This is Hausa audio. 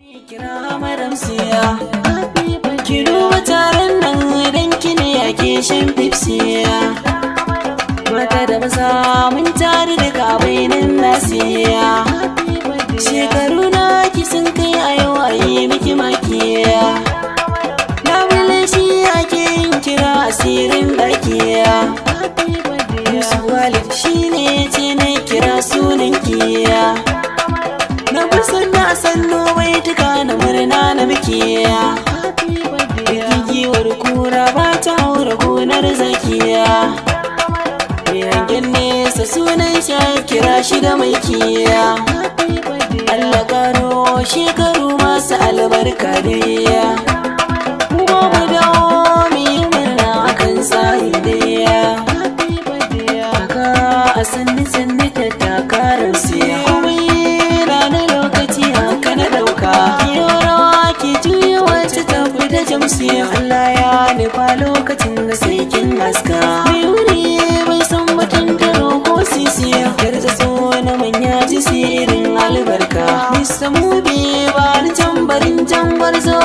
Kira madam siya ki duba taron nan dan kine ake shan pepsiya mata da maza mun tare da kabainin nasiya shekaru na ki sun kai a yau ayi miki makiya labule shi ake yin kira asirin dakiya Yusuf Walid shine ce na kira sunan kiya na busan da sannu bai tuka na murna na bikiya gigiwar kura ba ta haura gonar zakiya mai hangen nesa sunan sha kira shi da mai kiya Allah karo shekaru masu albarka daya kuma mu dawo mu yi murna akan sahidiya haka a sanni ta takarar siya Allah ya nufa lokacin da sai kin haska mai wuri bai san batun daro ko sisiya yarda so na manya ji sirrin albarka Mr. Mubi ba ni tambarin jan gwarzo